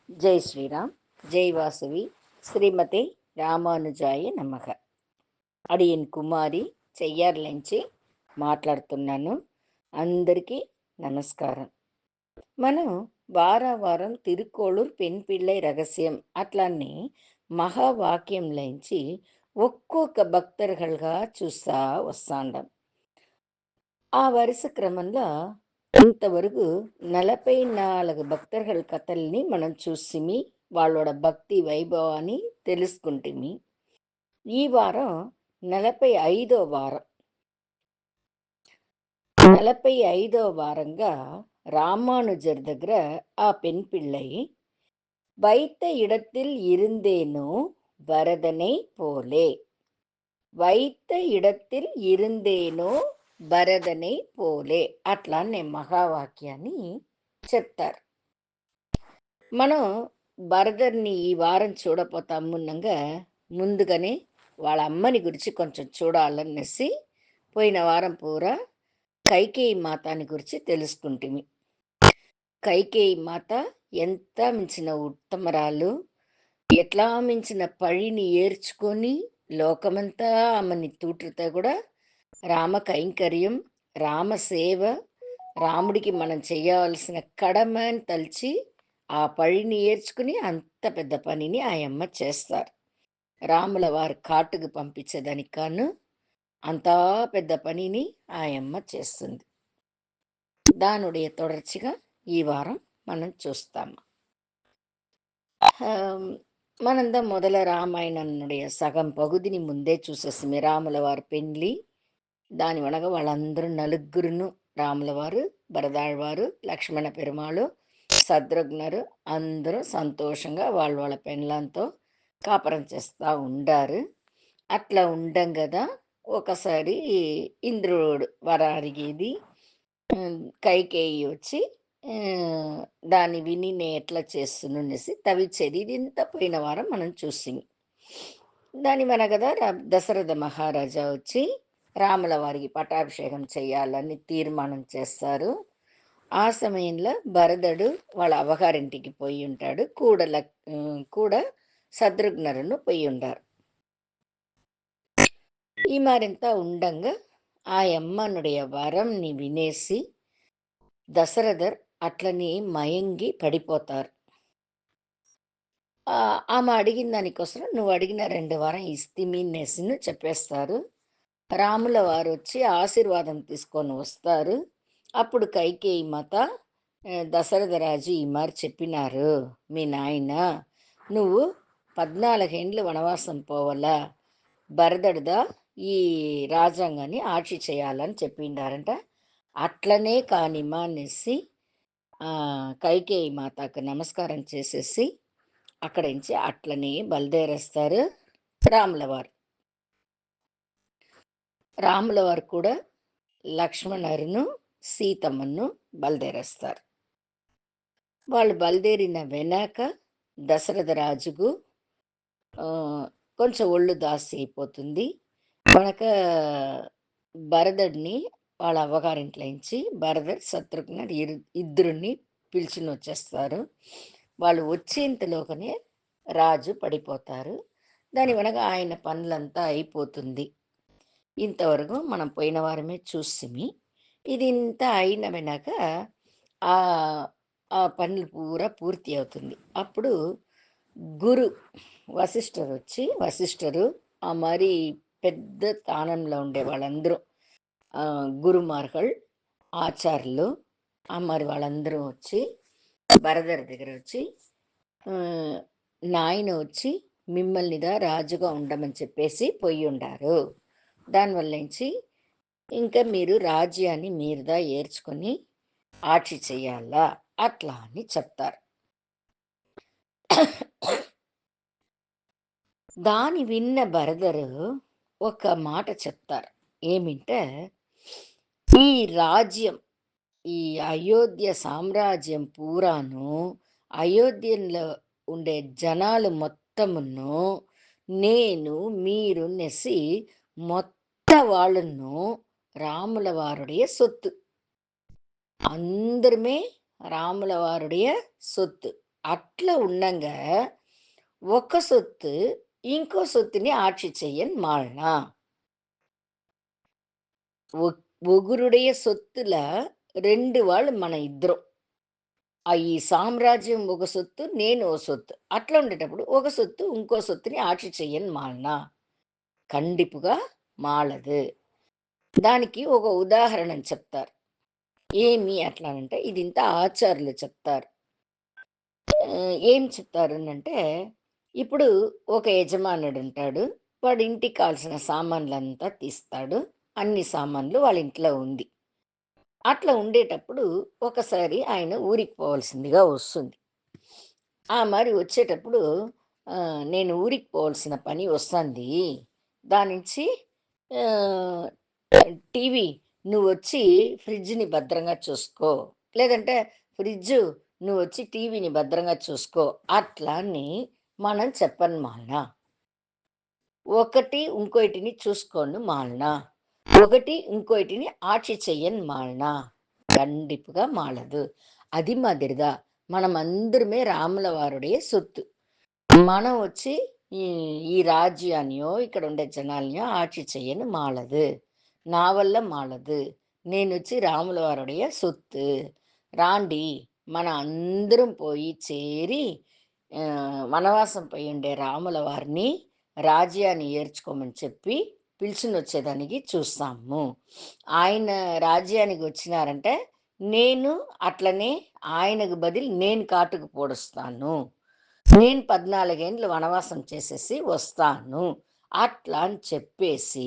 జై శ్రీరామ్, జై వాసవి, శ్రీమతి రామానుజాయ నమః. అడియన్ కుమారి చెయ్యార్లంచి మాట్లాడుతున్నాను. అందరికీ నమస్కారం. మనం వారం తిరుక్కోళూర్ పెన్ పిళ్ళై రహస్యం అట్లాన్ని మహావాక్యంలోంచి ఒక్కొక్క భక్తர்கள்గా చూస్తా వస్తాండం. ఆ వరుస క్రమంలో ఇంతవరకు 44 భక్తர்கள் కథల్ని మనం చూసిమి. వాళ్ళోட భక్తి వైభవాన్ని తెలుసుకుంటిమి. ఈ వారం 45వ వారం. 45వ వారంగా రామానుజர் దగ్గర ఆ பெண் பிள்ளை வைத்த இடத்தில் இருந்தேனோ வரதனை போலே, వైத்த இடத்தில் இருந்தేనో భరదனை పోలే అట్లా నేను మహావాక్యాన్ని చెప్తారు. మనం భరదర్ని ఈ వారం చూడపోతాం. ముందుగానే వాళ్ళ అమ్మని గురించి కొంచెం చూడాలనేసి పోయిన వారం పూరా కైకేయి మాతాని గురించి తెలుసుకుంటిమి. కైకేయి మాత ఎంత మించిన ఉత్తమరాలు, ఎట్లా మించిన పழிని ఏర్చుకొని లోకమంతా ఆమెని తూట్రితే కూడా రామ కైంకర్యం, రామ సేవ, రాముడికి మనం చేయవలసిన కడమ అని తలిచి ఆ పழிని ఏర్చుకుని అంత పెద్ద పనిని ఆయమ్మ చేస్తారు. రాముల వారి కాటుకు పంపించేదానికి కాను అంతా పెద్ద పనిని ఆయమ్మ చేస్తుంది. దానుடைய தொடர்ச்சிగా ఈ వారం మనం చూస్తాము. మనందా మొదల రామాయణనుடைய సగం పగుదిని ముందే చూసేసి రాముల వారి పెండ్లి దాని వనగ వాళ్ళందరూ నలుగురును రాముల వారు, భరదాళ్వారు, లక్ష్మణ పెరుమాళు, శత్రుఘ్నరు అందరూ సంతోషంగా వాళ్ళ పెండ్లంతో కాపురం చేస్తూ ఉండారు. అట్లా ఉండం కదా ఒకసారి ఇంద్రుడు వర అడిగేది కైకేయి వచ్చి దాన్ని విని నేను ఎట్లా చేస్తున్నేసి తవిచ్చేది. ఇది ఇంత పోయిన వారం మనం చూసింది. దాని మన కదా దశరథ మహారాజా వచ్చి రాముల వారికి పట్టాభిషేకం చేయాలని తీర్మానం చేస్తారు. ఆ సమయంలో భరతుడు వాళ్ళ అవ్వగారింటికి పోయి ఉంటాడు. కూడా శత్రుఘ్నరును పోయి ఉంటారు. ఈ మరింత ఉండంగా ఆ యమ్మనుடைய వరంని వినేసి దశరథర్ అట్లని మయంగి పడిపోతారు. ఆమె అడిగిన దానికోసం నువ్వు అడిగిన 2 వారం ఇస్తిమీనేసిను చెప్పేస్తారు. రాముల వారు వచ్చి ఆశీర్వాదం తీసుకొని వస్తారు. అప్పుడు కైకేయి మాత దశరథ రాజు ఈ మారి చెప్పినారు, మీ నాయన నువ్వు 14 ఏండ్లు వనవాసం పోవాలా, భరతుడిదా ఈ రాజ్యాంగాన్ని ఆక్షి చేయాలని చెప్పిండారంట. అట్లనే కానిమా అనేసి కైకేయి మాతకు నమస్కారం చేసేసి అక్కడి నుంచి అట్లనే బయలుదేరేస్తారు రాములవారు. రాములవారు కూడా లక్ష్మణును సీతమ్మను బయలుదేరేస్తారు. వాళ్ళు బయలుదేరిన వెనక దశరథ రాజుకు కొంచెం ఒళ్ళు దాసి అయిపోతుంది. కనుక భరతుడిని వాళ్ళ అవ్వగారింట్లోంచి భరతుడు శత్రుఘ్న ఇద్దరిని పిలిచిని వచ్చేస్తారు. వాళ్ళు వచ్చేంతలోకనే రాజు పడిపోతారు. దాని వెనక ఆయన పనులంతా అయిపోతుంది. ఇంతవరకు మనం పోయిన వారమే చూసిమి. ఇది ఇంత అయిన వెనక ఆ పనులు పూరా పూర్తి అవుతుంది. అప్పుడు గురు వశిష్ఠరు ఆ మరి పెద్ద స్థానంలో ఉండే వాళ్ళందరూ గురుమార్గల్ ఆచార్యులు మరి వాళ్ళందరూ వచ్చి భరదర్ దగ్గర వచ్చి నాయన వచ్చి మిమ్మల్నిదా రాజుగా ఉండమని చెప్పేసి పోయి ఉండారు. దానివల్ల నుంచి ఇంకా మీరు రాజ్యాన్ని మీరుదా ఏర్చుకొని ఆక్షి చెయ్యాలా అట్లా అని చెప్తారు. దాని విన్న భరదరు ఒక మాట చెప్తారు. ఏమింటే ఈ రాజ్యం, ఈ అయోధ్య సామ్రాజ్యం పూరాను, అయోధ్యలో ఉండే జనాలు మొత్తమును నేను మీరు నెసి మొత్త వాళ్ళను రాముల వారుடைய சொத்து, అందరమే రాముల వారుடைய சொத்து. అట్లా ఉండంగా ఒక సొత్తు ఇంకో సొత్తుని ఆட்சி செய்யன் మాళ్ళా. ఒ ఒగురుடைய సొత్తుల 2 వాళ్ళు మన ఇద్దరం. ఈ సామ్రాజ్యం ఒక సొత్తు, నేను ఓ సొత్తు. అట్లా ఉండేటప్పుడు ఒక సొత్తు ఇంకో సొత్తుని ఆட்சி செய்யன் మాళ్ళా. కండిపుగా మాళదు. దానికి ఒక ఉదాహరణ చెప్తారు. ఏమి అట్లానంటే ఇదింత ఆచార్యులు చెప్తారు. ఏం చెప్తారనంటే, ఇప్పుడు ఒక యజమానుడుంటాడు. వాడు ఇంటికి కావాల్సిన సామాన్లంతా తీస్తాడు. అన్ని సామాన్లు వాళ్ళ ఇంట్లో ఉంది. అట్లా ఉండేటప్పుడు ఒకసారి ఆయన ఊరికి పోవాల్సిందిగా వస్తుంది. మరి వచ్చేటప్పుడు నేను ఊరికి పోవాల్సిన పని వస్తాంది. దానించి ఆహ్, టీవీ నువ్వొచ్చి ఫ్రిడ్జ్‌ని భద్రంగా చూసుకో. లేదంటే ఫ్రిడ్జు నువ్వొచ్చి టీవీని భద్రంగా చూసుకో. అట్లా అని మనం చెప్పను మాన. ఒకటి ఇంకోటిని చూసుకోను మాల్న. ఒకటి ఇంకోటిని ఆட்சி చెయ్యన్ మాల్న. கண்டிப்புగా మాಳదు. అది మాదిరిగా మనమందరమే రాముల వారుடைய సొత్తు. మనం వచ్చి ఈ ఈ రాజ్యాన్నో, ఇక్కడ ఉండే జనాల్నియో ఆட்சி చెయ్యను మాಳదు. నా వల్ల మాಳదు. నేనొచ్చి రాముల వారుடைய సొత్తు. రాండి మన అందరం పోయి చేరి వనవాసం పోయుండే రాముల వారిని రాజ్యాన్ని ఏర్చుకోమని చెప్పి పిలుచునొచ్చేదానికి చూస్తాము. ఆయన రాజ్యానికి వచ్చినారంటే, నేను అట్లనే ఆయనకు బదులు నేను కాటుకు పొడుస్తాను. నేను 14 ఏండ్లు వనవాసం చేసేసి వస్తాను. అట్లా అని చెప్పేసి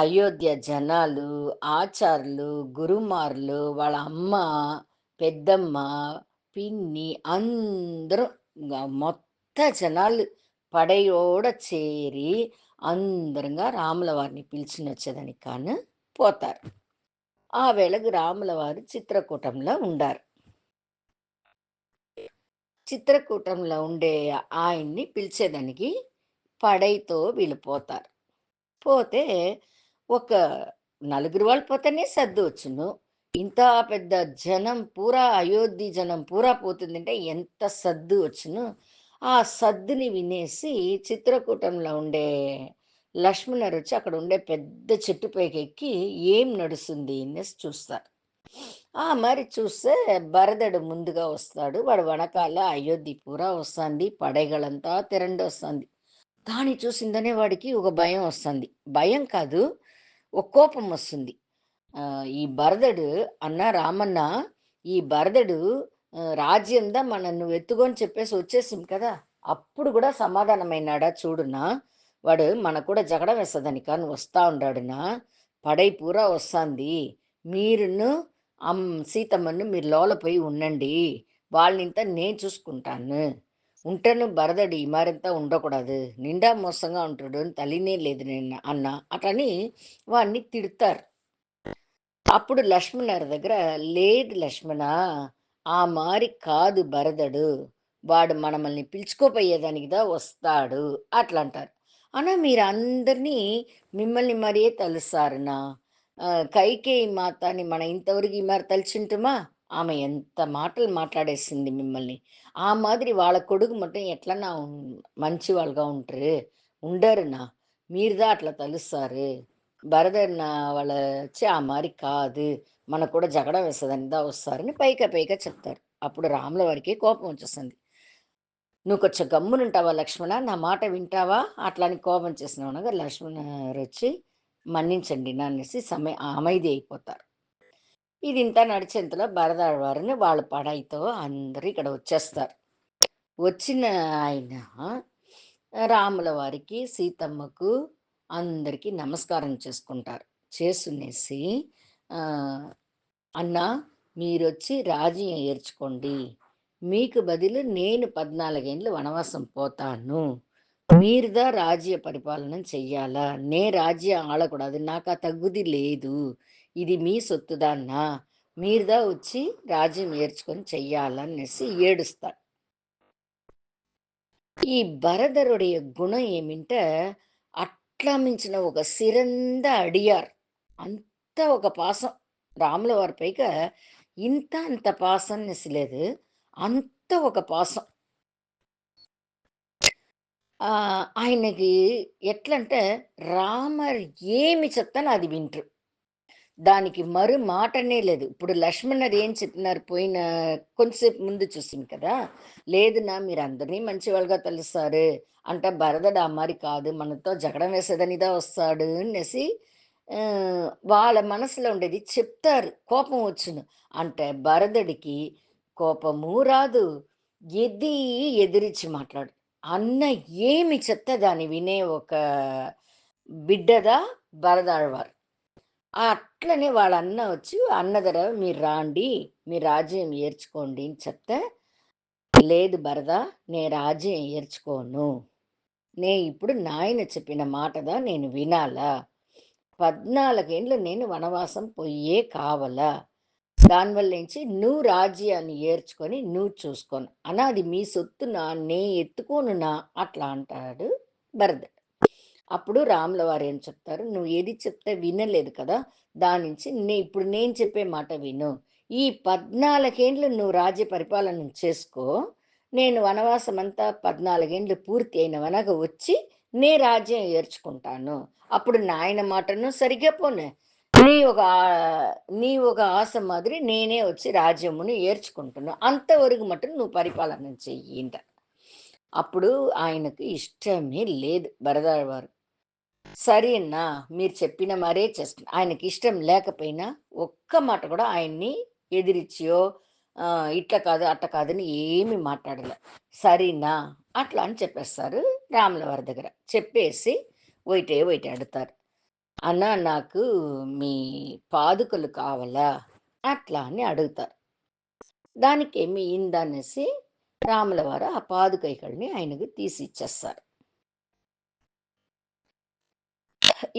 అయోధ్య జనాలు, ఆచార్యులు, గురుమార్లు, వాళ్ళ అమ్మ, పెద్దమ్మ, పిన్ని అందరూ మొత్త జనాలు పడయోడ చేరి అందరంగా రాముల వారిని పిలిచినొచ్చేదానికి పోతారు. ఆ వేళకు రాముల వారు చిత్రకూటంలో ఉండారు. చిత్రకూటంలో ఉండే ఆయన్ని పిలిచేదానికి పడైతో వీళ్ళు పోతారు. పోతే ఒక నలుగురు వాళ్ళు పోతేనే సర్దొచ్చును. ఇంత పెద్ద జనం పూరా అయోధ్య జనం పూరా పోతుందంటే ఎంత సద్దు వచ్చును. ఆ సద్దుని వినేసి చిత్రకూటంలో ఉండే లక్ష్మణుడొచ్చి అక్కడ ఉండే పెద్ద చెట్టు పైకెక్కి ఏం నడుస్తుంది అనేసి చూస్తారు. మరి చూస్తే భరతుడు ముందుగా వస్తాడు. వాడు వెనకాల అయోధ్య పూరా వస్తాంది. పడైగలంతా తిరండొస్తాంది. దాన్ని చూసిందనే వాడికి ఒక భయం వస్తుంది. భయం కాదు, ఒక కోపం వస్తుంది. ఈ భరతుడు "అన్నా రామన్న, ఈ భరతుడు రాజ్యందా మనం నువ్వు ఎత్తుకో" చెప్పేసి వచ్చేసింది కదా! అప్పుడు కూడా సమాధానమైనాడా చూడునా, వాడు మనకు కూడా జగడం వేస్తదనికా నువ్వు వస్తా ఉండాడునా, పడై పూరా వస్తాంది. మీరును సీతమ్మను మీరు లోల పోయి ఉండండి. వాళ్ళనింత నేను చూసుకుంటాను. ఉంటేను భరతుడు ఈ మారింత ఉండకూడదు. నిండా మోసంగా ఉంటాడు అని తెలియనే లేదు నేను అన్న. అట్లని వాడిని తిడతారు. అప్పుడు లక్ష్మణుడి దగ్గర లేదు లక్ష్మణ, ఆ మారి కాదు భరతుడు. వాడు మనమల్ని పిలుచుకోపోయేదానికిదా వస్తాడు అట్లా అంటారు. అన్నా మీరందరినీ మిమ్మల్ని మరే తలుస్తారనా? కైకేయి మాతని మనం ఇంతవరకు ఈ మారి తలిచుంటుమా? ఆమె ఎంత మాటలు మాట్లాడేసింది మిమ్మల్ని. ఆ మాదిరి వాళ్ళ కొడుకు మట్టుం ఎట్లన్నా మంచి వాళ్ళుగా ఉంటరు. ఉండరునా. మీరుదా అట్లా తలుస్తారు. భరతన్న వాళ్ళ వచ్చి ఆ మారి కాదు. మనకు కూడా జగడం వేస్తదని దా వస్తారని పైగా చెప్తారు. అప్పుడు రాముల వారికి కోపం వచ్చేస్తుంది. "నువ్వు కొంచెం గమ్మునుంటావా లక్ష్మణ? నా మాట వింటావా?" అట్లా అని కోపం చేసినవనగా లక్ష్మణుడొచ్చి మన్నించండి ననేసి అమైది అయిపోతారు. ఇదింత నడిచేంతలో భరతాళ్వారుని వాళ్ళ పడైతో అందరూ ఇక్కడ వచ్చేస్తారు. వచ్చిన ఆయన రాముల వారికి, సీతమ్మకు అందరికీ నమస్కారం చేసుకుంటారు. చేసునేసి ఆహ్, "అన్నా మీరొచ్చి రాజ్యం ఏర్చుకోండి. మీకు బదులు నేను 14 ఏండ్లు వనవాసం పోతాను. మీరుదా రాజ్య పరిపాలన చెయ్యాలా? నే రాజ్యం ఆళకూడదు. నాకా తగుది లేదు. ఇది మీ సొత్తుదాన్నా. మీరుదా వచ్చి రాజ్యం ఏర్చుకొని చెయ్యాలనేసి ఏడుస్తాడు. ఈ భరதருடைய குணம் ఏమింటే, అట్లా మించిన ఒక సిறந்த అడియార్. అంత ఒక పాసం. రాముల వారి పైగా ఇంత అంత పాసంనెస్ లేదు. అంత ఒక పాసం. ఆయనకి ఎట్లంటే రామర్ ఏమి చెప్తానో అది వింట్రు. దానికి మరు మాటనే లేదు. ఇప్పుడు లక్ష్మణర్ ఏం చెప్పినారు పోయిన కొంతసేపు ముందు చూసింది కదా! లేదునా మీరందరిని మంచివాళ్ళుగా తలుస్తారు. అంటే భరతుడు ఆ మారి కాదు. మనతో జగడం వేసేదనిదా వస్తాడు అనేసి వాళ్ళ మనసులో ఉండేది చెప్తారు. కోపం వచ్చును. అంటే భరతుడికి కోపము రాదు. ఎది ఎదిరించి మాట్లాడు. అన్న ఏమి చెప్తే దాన్ని వినే ఒక బిడ్డదా భరదాళ్వారు. అట్లనే వాళ్ళ అన్న వచ్చి, "అన్న దగ్గర మీరు రాండి, మీ రాజ్యం ఏర్చుకోండి" అని చెప్తే, "లేదు భరదా, నే రాజ్యం ఏర్చుకోను. ఇప్పుడు నాయన చెప్పిన మాటదా నేను వినాలా. 14 ఏండ్లు నేను వనవాసం పొయ్యే కావాలా. దానివల్లేంచి నువ్వు రాజ్యాన్ని ఏర్చుకొని నువ్వు చూసుకోను. అది మీ సొత్తు నే ఎత్తుకోను అట్లా అంటాడు భరతుడు. అప్పుడు రాముల వారేం చెప్తారు, "నువ్వు ఏది చెప్తే వినలేదు కదా! దానించి ఇప్పుడు నేను చెప్పే మాట విను. ఈ 14 ఏండ్లు నువ్వు రాజ్య పరిపాలన చేసుకో. నేను వనవాసమంతా 14 ఏండ్లు పూర్తి అయినవనగ వచ్చి రాజ్యం ఏర్చుకుంటాను. అప్పుడు నాయన మాటను సరిగ్గా పోనీ. నీ ఒక ఆశ మాదిరి నేనే వచ్చి రాజ్యమును ఏర్చుకుంటున్నా. అంతవరకు మట్టుకు నువ్వు పరిపాలన చెయ్యి" అంట. అప్పుడు ఆయనకు ఇష్టమే లేదు భరద్వాజ సరేనా! మీరు చెప్పిన మారే చేస్తున్నా. ఆయనకిష్టం లేకపోయినా ఒక్క మాట కూడా ఆయన్ని ఎదిరిచ్చో, ఇట్లా కాదు, అట్ట కాదని ఏమి మాట్లాడలే. సరేనా! అట్లా అని చెప్పేస్తారు రాముల వారి దగ్గర. చెప్పేసి ఒకటే అడుగుతారు. "అన్నా నాకు మీ పాదుకలు కావాలా?" అట్లా అని అడుగుతారు. దానికేమి ఇందనేసి రాముల వారు ఆ పాదుకైకల్ని ఆయనకు తీసి ఇచ్చేస్తారు.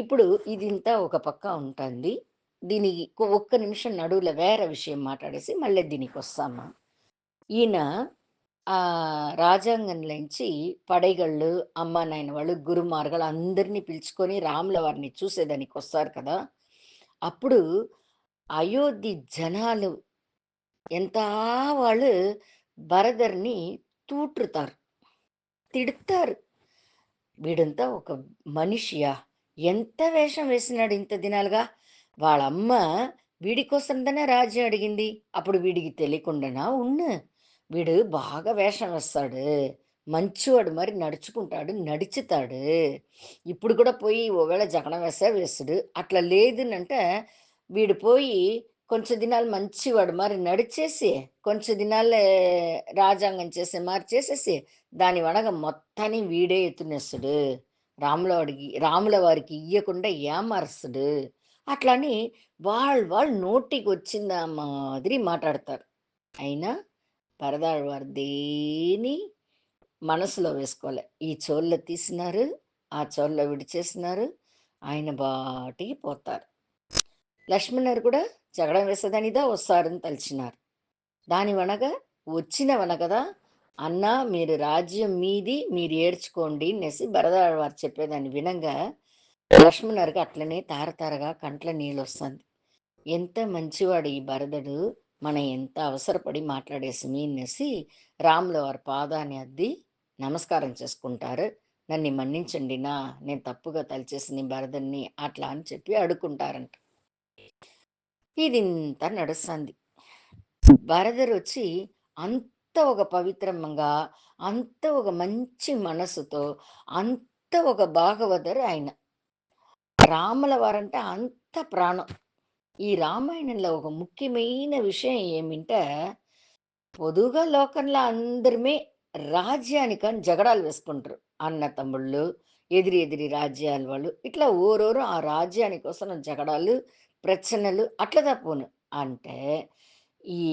ఇప్పుడు ఇదింతా ఒక పక్క ఉంటుంది. దీనికి ఒక్క నిమిషం నడువులో వేరే విషయం మాట్లాడేసి మళ్ళీ దీనికొస్తాము. ఈయన రాజాంగంలోంచి పడైగళ్ళు, అమ్మా, నాయన వాళ్ళు, గురుమార్గలు అందరినీ పిలుచుకొని రాముల వారిని చూసేదానికొస్తారు కదా! అప్పుడు అయోధ్య జనాలు ఎంతా వాళ్ళు భరధర్‌ని తూట్రుతారు, తిడతారు. వీడంతా ఒక మనిషియా? ఎంత వేషం వేసినాడు ఇంత దినాలుగా? వాళ్ళమ్మ వీడి కోసందనే రాజ్యం అడిగింది. అప్పుడు వీడికి తెలియకుండానా వీడు బాగా వేషం వేస్తాడు. మంచివాడు మరి నడుచుకుంటాడు, నడుచుతాడు. ఇప్పుడు కూడా పోయి ఒకవేళ జగడం వేస్తే వేస్తుడు. అట్లా లేదునంటే వీడు పోయి కొంచెం దినాలు మంచివాడు మరి నడిచేసి, కొంచెం దినాలే రాజాంగం చేసే మారి చేసేసి, దాని వనగ మొత్తాన్ని వీడే ఎత్తునేస్తుడు. రాముల వారికి ఇయ్యకుండా ఏమారుస్తుడు. అట్లని వాళ్ళు నోటికొచ్చిన మాదిరి మాట్లాడతారు. అయినా పరదాడవారు దేని మనసులో వేసుకోలే. ఈ చెవుల్లో తీసినారు, ఆ చెవుల్లో విడిచేసినారు. ఆయన బాటికి పోతారు. లక్ష్మణుడు కూడా జగడం వేసేదానిదా వస్తారని తలిచినారు. దానివనగా వచ్చినవనగదా, "అన్నా మీరు రాజ్యం మీది, మీరు ఏడ్చుకోండి" అనేసి భరద్వాజవారు చెప్పేదాన్ని వినంగా లక్ష్మణుడికి అట్లనే తారతారగా కంట్ల నీళ్ళొస్తుంది. ఎంత మంచివాడు ఈ భరతుడు, మనం ఎంత అవసరపడి మాట్లాడేసిమి అనేసి రాముల వారి పాదాన్ని అద్ది నమస్కారం చేసుకుంటారు. "నన్ను మన్నించండి నేను తప్పుగా తలిచేసిన భరతుడిని" అట్లా అని చెప్పి అడుక్కుంటారంట. ఇదింత నడుస్తుంది. భరదరొచ్చి అంత ఒక పవిత్రంగా, అంత ఒక మంచి మనసుతో, అంత ఒక భాగవతుడు ఆయన. రాముల వారంటే అంత ప్రాణం. ఈ రామాయణంలో ఒక ముఖ్యమైన విషయం ఏమింటే, పొదువుగా లోకంలో అందరమే రాజ్యానికని జగడాలు వేసుకుంటారు. అన్న తమ్ముళ్ళు, ఎదిరి రాజ్యాల వాళ్ళు, ఇట్లా ఓరోరు ఆ రాజ్యాని కోసం జగడాలు, ప్రచనలు అట్లా పోను. అంటే ఈ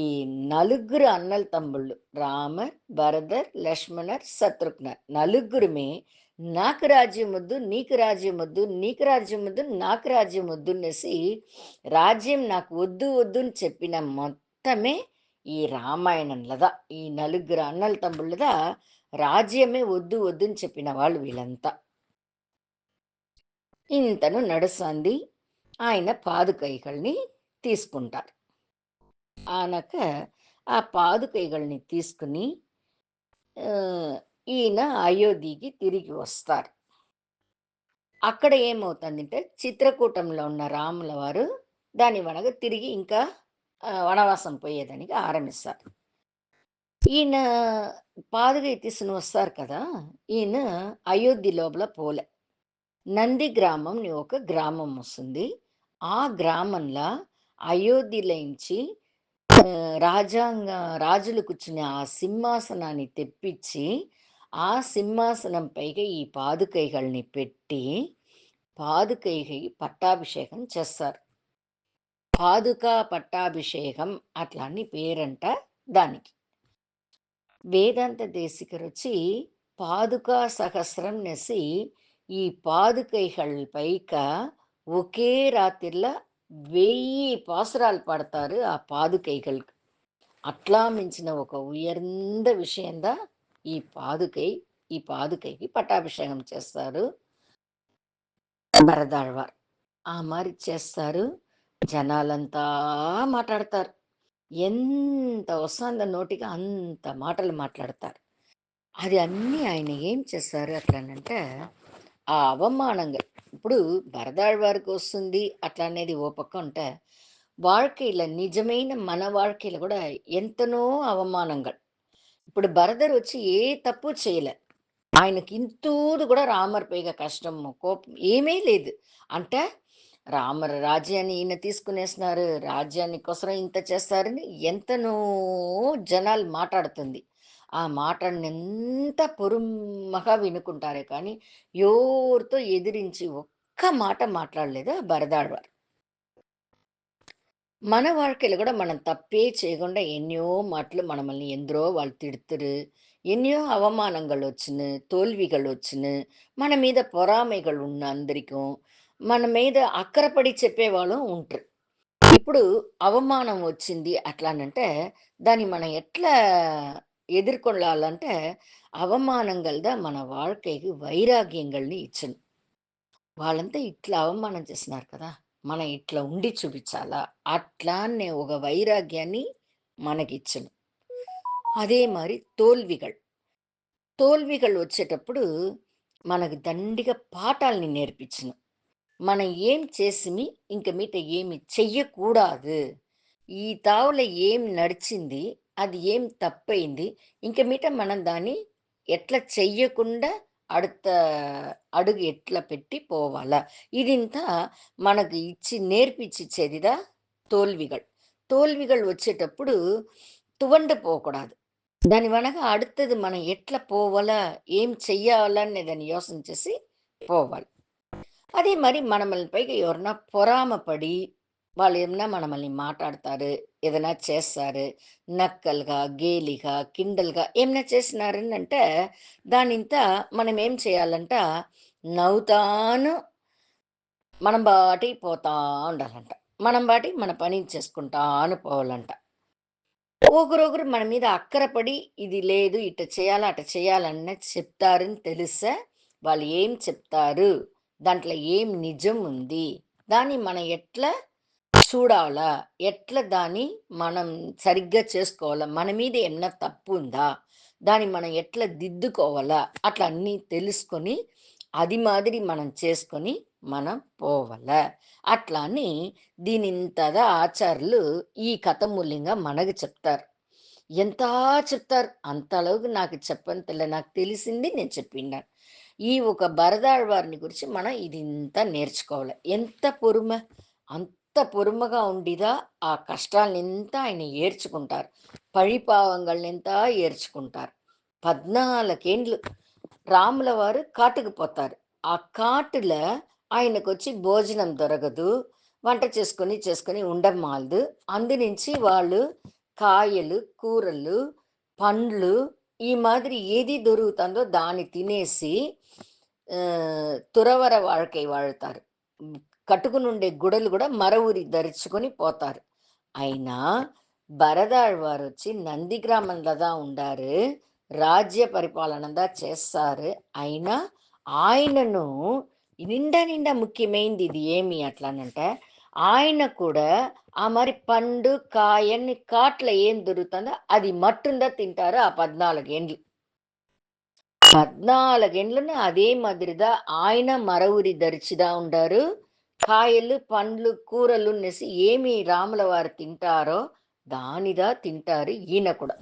నలుగురు అన్నల తమ్ముళ్ళు రామర్, భరదర్, లక్ష్మణర్, శత్రుఘ్నర్ నలుగురుమే నాకు రాజ్యమొద్దు, నీకు రాజ్యమొద్దు, నీకు రాజ్యమొద్దు, నాకు రాజ్యమొద్దు అనేసి రాజ్యం నాకు వద్దు వద్దు అని చెప్పిన మొత్తమే ఈ రామాయణంలదా. ఈ నలుగురు అన్నల తమ్ముళ్ళదా రాజ్యమే వద్దు వద్దు అని చెప్పిన వాళ్ళు వీళ్ళంతా. ఇంతను నడుస్తుంది. ఆయన పాదుకైకల్ని తీసుకుంటారు. ఆనక ఆ పాదుకైగల్ని తీసుకుని ఆహ్, ఈయన అయోధ్యకి తిరిగి వస్తారు. అక్కడ ఏమవుతుందంటే చిత్రకూటంలో ఉన్న రాముల వారు దాని వనగా తిరిగి ఇంకా వనవాసం పోయేదానికి ఆరంభిస్తారు. ఈయన పాదుగై తీసుకొని వస్తారు కదా! ఈయన అయోధ్య లోపల పోలే. నంది గ్రామం అని ఒక గ్రామం వస్తుంది. ఆ గ్రామంలో అయోధ్యలోంచి రాజాంగ రాజులు కూర్చునే ఆ సింహాసనాన్ని తెప్పించి, ఆ సింహాసనం పైగా ఈ పాదుకైగల్ని పెట్టి, పాదుకైకి పట్టాభిషేకం చేస్తారు. పాదుకా పట్టాభిషేకం అట్లా అని పేరంట దానికి. వేదాంత దేశికరొచ్చి పాదుకా సహస్రం నెసి ఈ పాదుకైகள் పైక ఒకే రాతిర్ల 1000 పాసురాలు పాడతారు ఆ పాదుకైగൾക്ക്. అట్లా మించిన ఒక ఉయర్ந்த విషయందా ఈ పాదుకై. ఈ పాదుకైకి పట్టాభిషేకం చేస్తారు భరతాళ్వార్. ఆ మారి చేస్తారు. జనాలంతా మాట్లాడతారు. ఎంత వస్తాందో నోటికి అంత మాటలు మాట్లాడతారు. అది అన్నీ ఆయన ఏం చేస్తారు అట్లనంటే, ఆ అవమానంగా ఇప్పుడు భరతాళ్వారికి వస్తుంది అట్లా అనేది ఓ పక్క ఉంటే, வாழ்க்கையில నిజమైన మన வாழ்க்கையில కూడా ఎంతనో అవమానంగా ఇప్పుడు భరదర్ వచ్చి ఏ తప్పు చేయలే. ఆయనకి ఇంతూది కూడా రామర్ పైగా కష్టము, కోపం ఏమీ లేదు. అంటే రామర్ రాజ్యాన్ని ఈయన తీసుకునేస్తున్నారు. రాజ్యాన్ని కోసరం ఇంత చేస్తారని ఎంతనో జనాలు మాటాడుతుంది. ఆ మాటలనెంత పొరుమ్మగా వినుకుంటారే కానీ, ఎవరితో ఎదిరించి ఒక్క మాట మాట్లాడలేదు ఆ భరదాళ్వార్. మన வாழ்க்கையில కూడా మనం తప్పే చేయకుండా ఎన్నో మాటలు మనల్ని ఎందరో వాళ్ళు తిడుతురు. ఎన్నో అవమానంகள் వచ్చిను, தோல்விகள் వచ్చిను. మన మీద పొறாமைகள் ఉన్న అందరికం. మన మీద అక్కరపడి చెప్పేవాళ్ళు ఉంట్రు. ఇప్పుడు అవమానం వచ్చింది అట్లానంటే, దాన్ని మనం ఎట్లా ఎదుర్కొనాలంటే, అవమానంగల్ தான் మన வாழ்க்கைக்கு వైరాగ్యంగల్ని ఇచ్చును. వాళ్ళంతా ఇట్లా అవమానం చేసినారు కదా! మనం ఇట్లా ఉండి చూపించాలా, అట్లా అనే ఒక వైరాగ్యాన్ని మనకిచ్చును. அதே மாரி தோல்விகள். తోల్విகள் వచ్చేటప్పుడు మనకు దండిగా పాఠాల్ని నేర్పించును. మనం ఏం చేసిమి ఇంక మీట ఏమి చెయ్యకూడదు. ఈ తావులో ఏం నడిచింది, అది ఏం తప్పయింది, ఇంక మీట మనం దాన్ని ఎట్లా చెయ్యకుండా அடுத்த అడుగు ఎట్లా పెట్టి పోవాలా? ఇదింతా మనకు ఇచ్చి నేర్పించిచ్చేదిదా తోల్విகள். తోల్విகள் వచ్చేటప్పుడు తువండు పోకూడదు. దాని వెనక அடுத்தது మనం ఎట్లా పోవాలా? ఏం చెయ్యాలా? అనే దాన్ని యోసన చేసి పోవాలి. అదే మరి మనమల్ని పైగా ఎవరన్నా పొరామ పడి, వాళ్ళేమన్నా మనమల్ని మాటాడతారు, ఏదైనా చేస్తారు, నక్కలుగా, గేలిగా, కిండల్‌గా ఏమైనా చేసినారనంటే, దానింత మనమేం చేయాలంట, నవ్వుతాను మనం బాటికి పోతా ఉండాలంట. మనం బాటికి మన పని చేసుకుంటాను పోవాలంట. ఒకరొకరు మన మీద అక్కరపడి, ఇది లేదు, ఇట్ట చేయాలా, అట్ట చేయాలన్నది చెప్తారని తెలిసే, వాళ్ళు ఏం చెప్తారు? దాంట్లో ఏం నిజం ఉంది? దాన్ని మనం ఎట్లా చూడాలా? ఎట్లా దాన్ని మనం సరిగ్గా చేసుకోవాలా? మన మీద ఏమన్నా తప్పుందా? దాన్ని మనం ఎట్లా దిద్దుకోవాలా? అట్లా అన్నీ తెలుసుకొని, అది మాదిరి మనం చేసుకొని, మనం పోవాల. అట్లా అని దీనింతగా ఆచార్యులు ఈ కథ మూల్యంగా మనకు చెప్తారు. ఎంత చెప్తారు అంతలోకి నాకు చెప్పంతలే నాకు తెలిసింది నేను చెప్పిండాను. ఈ ఒక భరతాళ్వారిని గురించి మనం ఇదింత నేర్చుకోవాలి. ఎంత పొరుమ, అంత పొరుమగా ఉండిదా ఆ కష్టాలనింత ఆయన ఏర్చుకుంటారు. పழிపావంగల్నింత ఏర్చుకుంటారు. 14 ఏండ్లు రాముల వారు కాட்டுకు పోతారు. ఆ కాட்டுల ఆయనకొచ్చి భోజనం దొరకదు. వంట చేసుకొని, చేసుకొని ఉండమాలదు. అందునుంచి వాళ్ళు కాయలు, కూరలు, పండ్లు ఈ మాదిరి ఏది దొరుకుతుందో దాన్ని తినేసి తురవర வாழ்க்கை వాడతారు. హ్మ్. కట్టుకునుండే గుడలు గూడా మర ఊరి ధరించుకొని పోతారు. అయినా భరదాళ్వారొచ్చి నంది గ్రామంలో దా ఉండారు. రాజ్య పరిపాలన దా చేస్తారు. అయినా ఆయనను నిండా నిండా ముఖ్యమైనది ఇది ఏమి అట్లనంటే, ఆయన కూడా ఆ మరి పండు, కాయన్ని కాట్ల ఏం దొరుకుతుందో అది మట్టుందా తింటారు ఆ 14 ఏండ్లు. 14 ఏండ్లుని అదే మాదిరిగా ఆయన మర ఊరి దరిచిదా ఉండారు. కాయలు, పండ్లు, కూరలున్నెసి ఏమి రాముల వారు తింటారో దానిదా తింటారు ఈయన కూడా.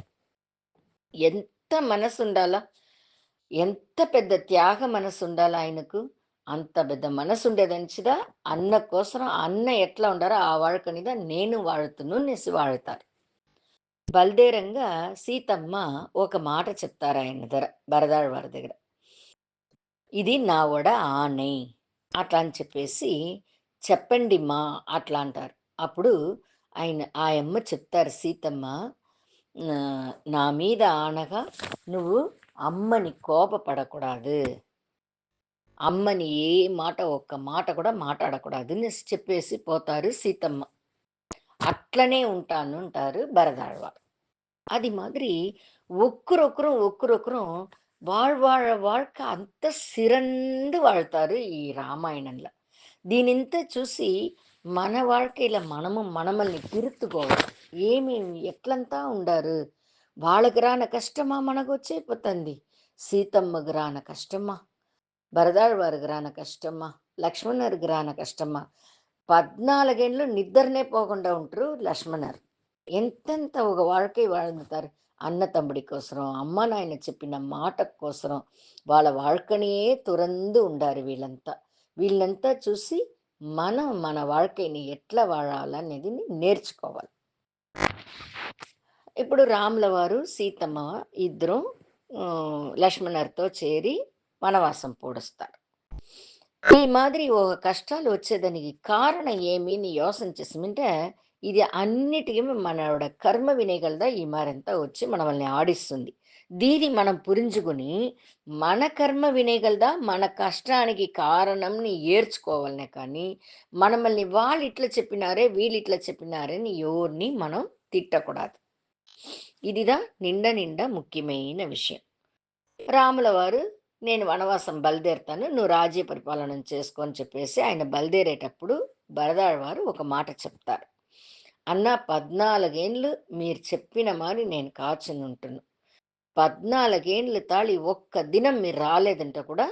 ఎంత మనసుండాలా? ఎంత పెద్ద త్యాగ మనసుండాలా ఆయనకు? అంత పెద్ద మనసుండేదంచిదా అన్న కోసరం అన్న ఎట్లా ఉండారో ఆ వాళ్కనిదా నేను వాഴുతును నెసి వాഴുతారు. బల్దేరంగా సీతమ్మ ఒక మాట చెప్తారాయన దగ్గర, భరదాళ్ళ దగ్గర. ఇది నా ఒడ ఆనై అట్లా అని చెప్పేసి, చెప్పండి మా అట్లా అంటారు. అప్పుడు ఆయమ్మ చెప్తారు సీతమ్మ, నా మీద ఆనగా నువ్వు అమ్మని కోపపడకూడదు. అమ్మని ఏ మాట ఒక్క మాట కూడా మాట్లాడకూడదు అనేసి చెప్పేసి పోతారు సీతమ్మ. అట్లనే ఉంటాను అంటారు భరతాళ్వారు. అది மாதிரி ஒக்குரொக்கரும் வாழ்க்கை అంత సిరందు వాళ్తారు ఈ రామాయణంలో. దీనింత చూసి మన வாழ்க்கையில మనమల్ని తిరుత్తుకోవాలి. ఏమి ఎట్లంతా ఉండారు. వాళ్ళకి రాన కష్టమా మనకొచ్చేపోతుంది. సీతమ్మకు రాన కష్టమా, భరతాళ్వారికి రాన కష్టమా, లక్ష్మణருக்கு రాన కష్టమా. 14 ఏళ్ళు నిద్రనే పోకుండా ఉంటారు లక్ష్మణర్. ఎంతెంత ఒక வாழ்க்கை வாழ்ந்துతారు. అన్న తమ్ముడి కోసరం, అమ్మ నాయన చెప్పిన మాట కోసరం వాళ్ళ வாழ்కనియే తురందు ఉండారు వీళ్ళంతా. వీళ్ళంతా చూసి మనం మన வாழ்க்கைని ఎట్లా వాడాలనేది నేర్చుకోవాలి. ఇప్పుడు రాముల వారు, సీతమ్మ ఇద్దరు లక్ష్మణర్తో చేరి వనవాసం పూడుస్తారు. ఈ మాదిరి ఒక కష్టాలు వచ్చేదానికి కారణం ఏమి అని యోసన చేసామంటే, ఇది అన్నిటికీ మనోడ కర్మ వినేగలదా ఈ మారంతా వచ్చి మనల్ని ఆడిస్తుంది. దీన్ని మనం పురించుకొని మన కర్మ వినేగలదా మన కష్టానికి కారణంని ఏర్చుకోవాలనే కానీ మనల్ని వాళ్ళు ఇట్లా చెప్పినారే వీళ్ళు ఇట్లా చెప్పినారే అని ఎవరిని మనం తిట్టకూడదు. ఇదిదా నిండా ముఖ్యమైన విషయం. రాముల వారు నేను వనవాసం బయలుదేరుతాను, నువ్వు రాజ్య పరిపాలన చేసుకో అని చెప్పేసి ఆయన బయలుదేరేటప్పుడు భరతాళ్వారు ఒక మాట చెప్తారు. అన్న 14 ఏండ్లు మీరు చెప్పిన మారి నేను కాచునుంటును. 14 ఏండ్లు తాళి ఒక్క దినం మీరు రాలేదంటే కూడా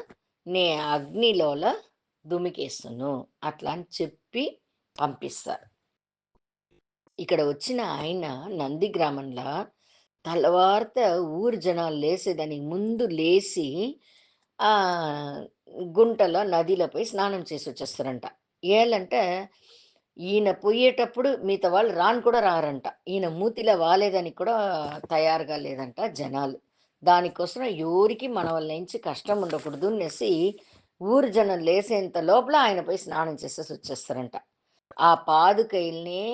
నే అగ్నిలోల దుమికేస్తును అట్లా అని చెప్పి పంపిస్తారు. ఇక్కడ వచ్చిన ఆయన నంది గ్రామంలో తెల్లవారితే ఊరి జనాలు లేసేదానికి ముందు లేసి ఆ గుంటలో నదిలో పోయి స్నానం చేసి వచ్చేస్తారంట. ఏలంటే ఈయన పోయేటప్పుడు మిగతా వాళ్ళు రాను కూడా రారంట. ఈయన మూతిలో వాలేదని కూడా తయారుగా లేదంట జనాలు. దానికోసం ఎవరికి మన వల్ల నుంచి కష్టం ఉండకూడదు అనేసి ఊరు జనం లేసేంత లోపల ఆయన పోయి స్నానం చేసేసి వచ్చేస్తారంట. ఆ పాదుకైల్నే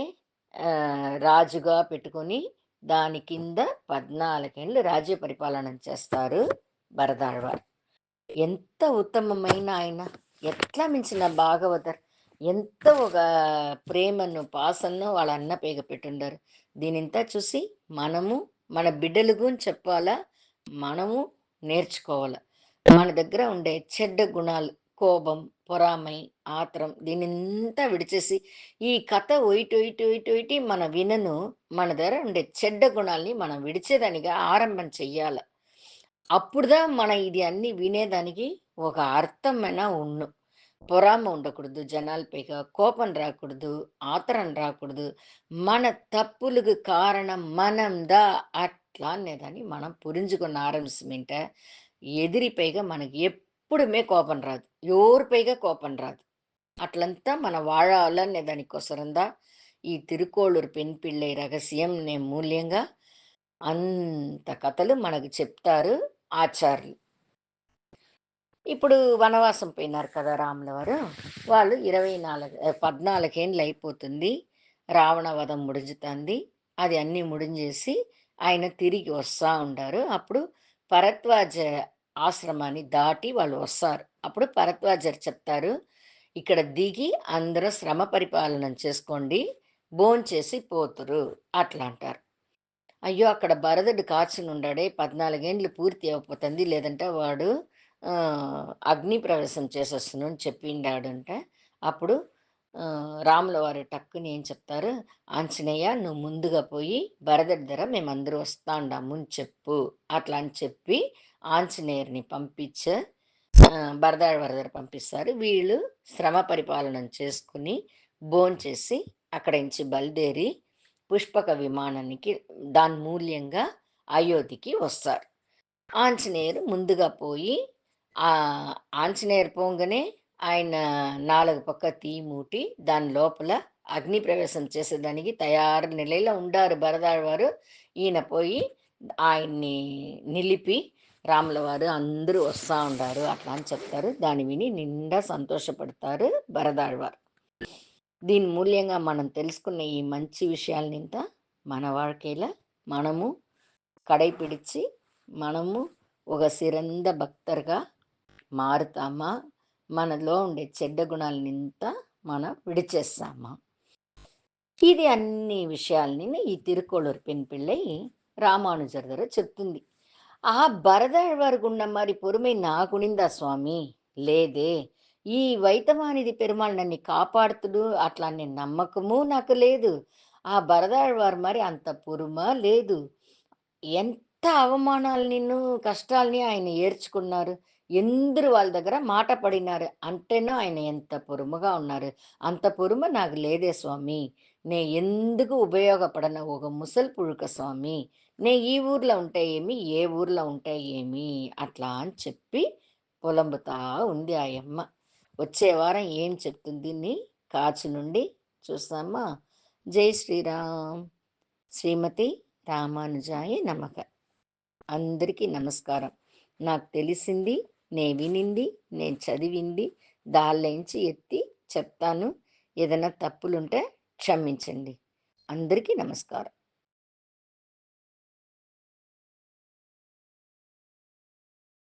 రాజుగా పెట్టుకొని దాని కింద 14 ఏళ్ళు రాజ్య పరిపాలన చేస్తారు భరతాళ్వారు. ఎంత ఉత్తమమైన ఆయన! ఎట్లా మించిన భాగవతర్! ఎంత ఒక ప్రేమను, పాసనను వాళ్ళ అన్న పేగ పెట్టుండారు. దీనింతా చూసి మనము మన బిడ్డలకు చెప్పాలా, మనము నేర్చుకోవాలా. మన దగ్గర ఉండే చెడ్డ గుణాలు, కోపం, పొరామై, ఆత్రం దీన్నంతా విడిచేసి ఈ కథ ఒయిటి మన వినను మన దగ్గర ఉండే చెడ్డ గుణాల్ని మనం విడిచేదానిగా ఆరంభం చెయ్యాల. అప్పుడుదా మన ఇది అన్నీ వినేదానికి ఒక అర్థమైన ఉన్ను. పొరామ ఉండకూడదు జనాల పైగా, కోపం రాకూడదు, ఆత్రం రాకూడదు. మన తప్పులకు కారణం మనందా అట్లా అనేదాన్ని మనం పురించుకున్న ఆరంభించమంటే ఎదిరిపైగా మనకి ఎప్పుడుమే కోపం రాదు. ఎవరిపైగా కోపం రాదు. అట్లంతా మన వాడాలనే దానికోసరందా ఈ తిరుకోళ్ళూరు పెన్ పిళ్ళై రహస్యం నే మూల్యంగా అంత కథలు మనకు చెప్తారు ఆచార్యులు. ఇప్పుడు వనవాసం పోయినారు కదా రాముల వారు. వాళ్ళు 14 ఏండ్లు అయిపోతుంది. రావణ వధం ముడుజుతుంది. అది అన్నీ ముడించేసి ఆయన తిరిగి వస్తూ ఉండారు. అప్పుడు భరద్వాజ ఆశ్రమాన్ని దాటి వాళ్ళు వస్తారు. అప్పుడు భరద్వాజర్ చెప్తారు, ఇక్కడ దిగి అందరూ శ్రమ పరిపాలన చేసుకోండి, భోంచేసి పోతురు అట్లా అంటారు. అయ్యో అక్కడ భరతుడు కాచునుండాడే 14 ఏండ్లు పూర్తి అయిపోతుంది, లేదంటే వాడు అగ్ని ప్రవేశం చేసేస్తును అని చెప్పిండాడంటే అప్పుడు రాముల వారు టక్కుని ఏం చెప్తారు, "ఆంజనేయ నువ్వు ముందుగా పోయి భరతుడి దగ్గర మేమందరూ వస్తాండాము అని చెప్పు." అట్లా అని చెప్పి ఆంజనేయుడిని భరదాడి దగ్గర పంపిస్తారు. వీళ్ళు శ్రమ పరిపాలనం చేసుకుని, భోంచేసి అక్కడి నుంచి బయలుదేరి పుష్పక విమానానికి దాని మూల్యంగా అయోధ్యకి వస్తారు. ఆంజనేయులు ముందుగా పోయి ఆంజనేయులు పోంగానే ఆయన 4 పక్క తీయి మూటి దాని లోపల అగ్ని ప్రవేశం చేసేదానికి తయారు నిலைలో ఉండారు భరదాడు వారు. ఈయన పోయి ఆయన్ని నిలిపి రాముల వారు అందరూ వస్తా ఉండారు అట్లా అని చెప్తారు. దాన్ని విని నిండా సంతోషపడతారు భరదాళ్వారు. దీని మూల్యంగా మనం తెలుసుకున్న ఈ మంచి విషయాలనింత మన வாழ்க்கையில మనము కడైపిడిచి మనము ఒక సిరంద భక్తర్గా మారుతామా? మనలో ఉండే చెడ్డ గుణాలనింత మనం విడిచేస్తామా? ఇది అన్ని విషయాల్ని ఈ తిరుక్కోళూరు పెన్ పిళ్ళై రామానుజర్ దగ్గర చెప్తుంది. ఆ பரதாழ்வார்குன்ன மாரி பொறுமை నాకునిందా స్వామి? లేదే. ఈ వైతమానిది పెరుమాళ్ నన్ను కాపాడుతుడు అట్లా అనే నమ్మకము నాకు లేదు. ఆ భరదాళ్వారు మరి అంత పొరుమ లేదు. ఎంత అవమానాలు నిన్ను కష్టాల్ని ఆయన ఏర్చుకున్నారు. ఎందరు వాళ్ళ దగ్గర మాట పడినారు. అంటేను ఆయన ఎంత పొరుమగా ఉన్నారు. అంత పొరుమ నాకు లేదే స్వామి. నే ఎందుకు ఉపయోగపడను ఒక ముసలి పుழுక స్వామి. నే ఈ ఊర్లో ఉంటే ఏమి, ఏ ఊర్లో ఉంటే ఏమి అట్లా అని చెప్పి పొలంబుతా ఉంది ఆ యమ్మ. వచ్చే వారం ఏం చెప్తుంది నీ కాచి నుండి చూస్తామా? జై శ్రీరామ్. శ్రీమతి రామానుజాయ నమః. అందరికీ నమస్కారం. నాకు తెలిసింది, నేను వినింది, నేను చదివింది దానిలోంచి ఎత్తి చెప్తాను. ఏదైనా తప్పులుంటే క్షమించండి. అందరికీ నమస్కారం.